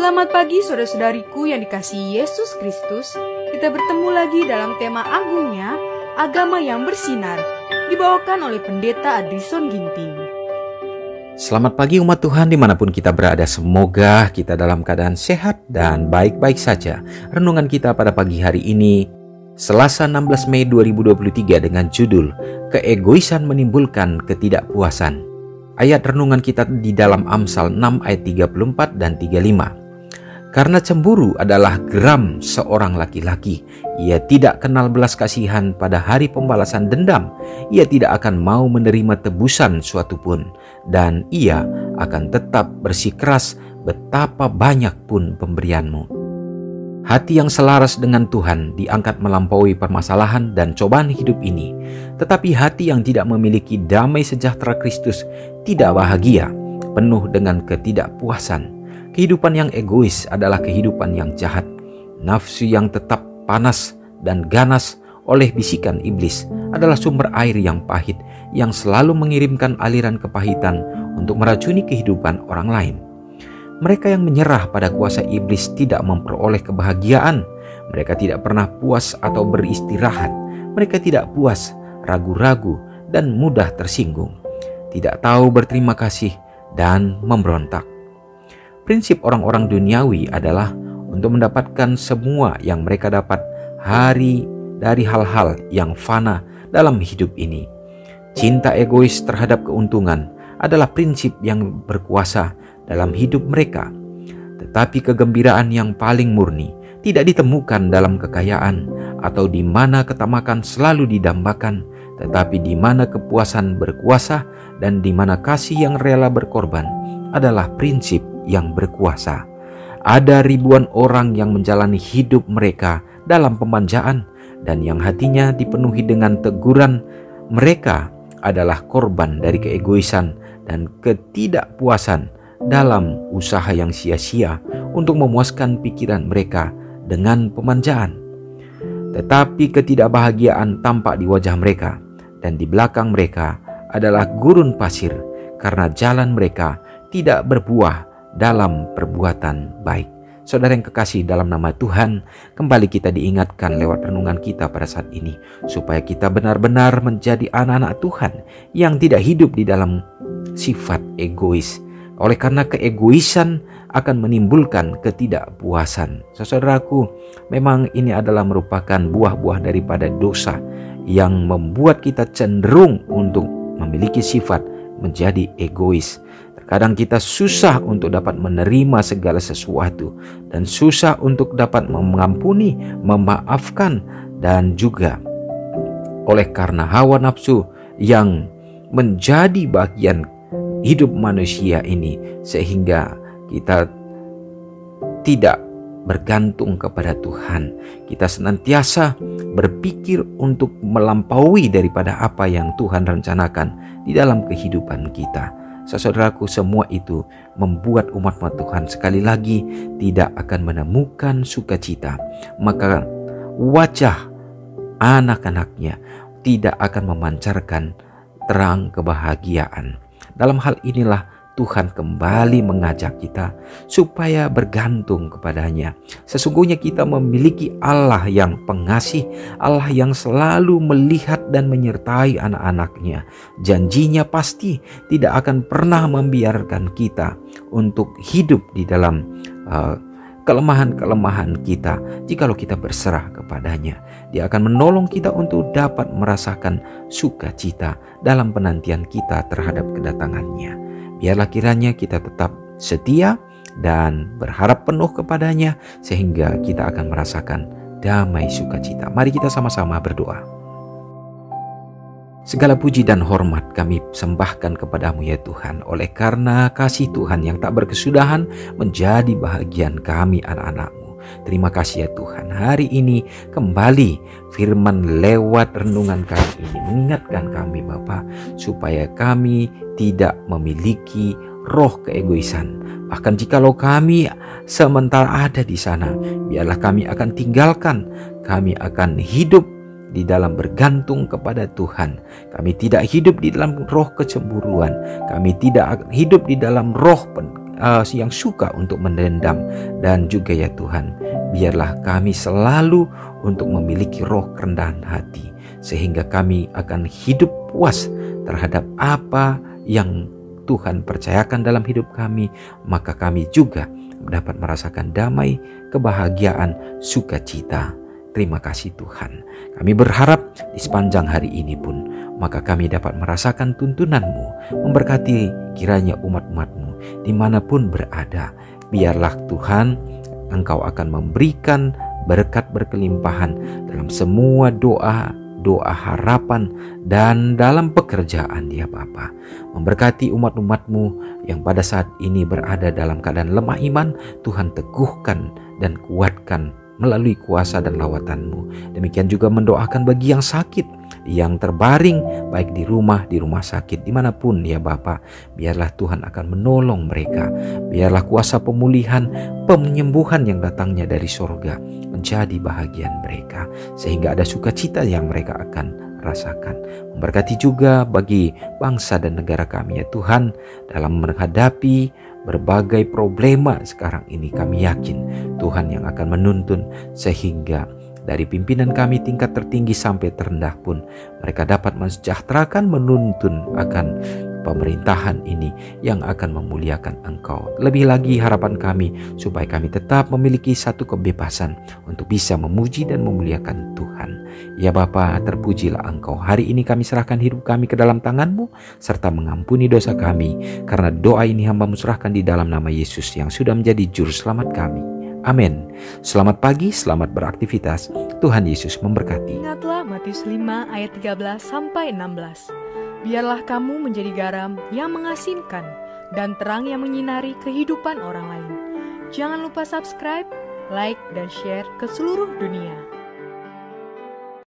Selamat pagi saudara-saudariku yang dikasihi Yesus Kristus. Kita bertemu lagi dalam tema agungnya, agama yang bersinar, dibawakan oleh Pendeta Adrison Ginting. Selamat pagi umat Tuhan dimanapun kita berada. Semoga kita dalam keadaan sehat dan baik-baik saja. Renungan kita pada pagi hari ini, Selasa 16 Mei 2023 dengan judul Keegoisan Menimbulkan Ketidakpuasan. Ayat renungan kita di dalam Amsal 6 ayat 34 dan 35. Karena cemburu adalah geram seorang laki-laki. Ia tidak kenal belas kasihan pada hari pembalasan dendam. Ia tidak akan mau menerima tebusan suatu pun. Dan ia akan tetap bersikeras betapa banyak pun pemberianmu. Hati yang selaras dengan Tuhan diangkat melampaui permasalahan dan cobaan hidup ini. Tetapi hati yang tidak memiliki damai sejahtera Kristus tidak bahagia, penuh dengan ketidakpuasan. Kehidupan yang egois adalah kehidupan yang jahat. Nafsu yang tetap panas dan ganas oleh bisikan iblis adalah sumber air yang pahit yang selalu mengirimkan aliran kepahitan untuk meracuni kehidupan orang lain. Mereka yang menyerah pada kuasa iblis tidak memperoleh kebahagiaan. Mereka tidak pernah puas atau beristirahat. Mereka tidak puas, ragu-ragu, dan mudah tersinggung. Tidak tahu berterima kasih dan memberontak. Prinsip orang-orang duniawi adalah untuk mendapatkan semua yang mereka dapat dari hal-hal yang fana dalam hidup ini. Cinta egois terhadap keuntungan adalah prinsip yang berkuasa dalam hidup mereka. Tetapi kegembiraan yang paling murni tidak ditemukan dalam kekayaan atau di mana ketamakan selalu didambakan, tetapi di mana kepuasan berkuasa dan di mana kasih yang rela berkorban adalah prinsip yang berkuasa. Ada ribuan orang yang menjalani hidup mereka dalam pemanjaan dan yang hatinya dipenuhi dengan teguran. Mereka adalah korban dari keegoisan dan ketidakpuasan dalam usaha yang sia-sia untuk memuaskan pikiran mereka dengan pemanjaan. Tetapi ketidakbahagiaan tampak di wajah mereka, dan di belakang mereka adalah gurun pasir karena jalan mereka tidak berbuah dalam perbuatan baik. Saudara yang kekasih dalam nama Tuhan, kembali kita diingatkan lewat renungan kita pada saat ini, supaya kita benar-benar menjadi anak-anak Tuhan yang tidak hidup di dalam sifat egois. Oleh karena keegoisan akan menimbulkan ketidakpuasan. Saudaraku, memang ini adalah merupakan buah-buah daripada dosa yang membuat kita cenderung untuk memiliki sifat menjadi egois. Kadang kita susah untuk dapat menerima segala sesuatu dan susah untuk dapat mengampuni, memaafkan, dan juga oleh karena hawa nafsu yang menjadi bagian hidup manusia ini, sehingga kita tidak bergantung kepada Tuhan. Kita senantiasa berpikir untuk melampaui daripada apa yang Tuhan rencanakan di dalam kehidupan kita. Saudaraku, semua itu membuat umat Tuhan sekali lagi tidak akan menemukan sukacita. Maka wajah anak-anaknya tidak akan memancarkan terang kebahagiaan. Dalam hal inilah Tuhan kembali mengajak kita supaya bergantung kepadanya. Sesungguhnya kita memiliki Allah yang pengasih, Allah yang selalu melihat dan menyertai anak-anaknya. Janjinya pasti tidak akan pernah membiarkan kita untuk hidup di dalam kelemahan-kelemahan kita. Jikalau kita berserah kepadanya, Dia akan menolong kita untuk dapat merasakan sukacita dalam penantian kita terhadap kedatangannya. Biarlah kiranya kita tetap setia dan berharap penuh kepadanya, sehingga kita akan merasakan damai sukacita. Mari kita sama-sama berdoa. Segala puji dan hormat kami sembahkan kepadamu ya Tuhan, oleh karena kasih Tuhan yang tak berkesudahan menjadi bahagian kami anak-anak-Mu. Terima kasih ya Tuhan, hari ini kembali firman lewat renungan kami ini mengingatkan kami Bapa, supaya kami tidak memiliki roh keegoisan. Bahkan jikalau kami sementara ada di sana, biarlah kami akan tinggalkan. Kami akan hidup di dalam bergantung kepada Tuhan. Kami tidak hidup di dalam roh kecemburuan. Kami tidak hidup di dalam roh yang suka untuk mendendam. Dan juga ya Tuhan, biarlah kami selalu untuk memiliki roh kerendahan hati, sehingga kami akan hidup puas terhadap apa yang Tuhan percayakan dalam hidup kami. Maka kami juga dapat merasakan damai, kebahagiaan, sukacita. Terima kasih Tuhan. Kami berharap di sepanjang hari ini pun, maka kami dapat merasakan tuntunan-Mu, memberkati kiranya umat-umat-Mu dimanapun berada. Biarlah Tuhan, Engkau akan memberikan berkat berkelimpahan dalam semua doa harapan dan dalam pekerjaan ya Bapa. Memberkati umat-umat-Mu yang pada saat ini berada dalam keadaan lemah iman, Tuhan teguhkan dan kuatkan melalui kuasa dan lawatan-Mu. Demikian juga mendoakan bagi yang sakit, yang terbaring baik di rumah sakit, dimanapun ya Bapa. Biarlah Tuhan akan menolong mereka. Biarlah kuasa pemulihan, penyembuhan yang datangnya dari sorga menjadi bahagian mereka, sehingga ada sukacita yang mereka akan rasakan. Memberkati juga bagi bangsa dan negara kami ya Tuhan, dalam menghadapi berbagai problema sekarang ini. Kami yakin Tuhan yang akan menuntun, sehingga dari pimpinan kami tingkat tertinggi sampai terendah pun mereka dapat mensejahterakan, menuntun akan pemerintahan ini yang akan memuliakan Engkau. Lebih lagi harapan kami supaya kami tetap memiliki satu kebebasan untuk bisa memuji dan memuliakan Tuhan. Ya Bapa, terpujilah Engkau. Hari ini kami serahkan hidup kami ke dalam tangan-Mu, serta mengampuni dosa kami. Karena doa ini hamba-Mu serahkan di dalam nama Yesus yang sudah menjadi juru selamat kami. Amin. Selamat pagi, selamat beraktivitas. Tuhan Yesus memberkati. Ingatlah Matius 5 ayat 13-16. Biarlah kamu menjadi garam yang mengasinkan dan terang yang menyinari kehidupan orang lain. Jangan lupa subscribe, like, dan share ke seluruh dunia.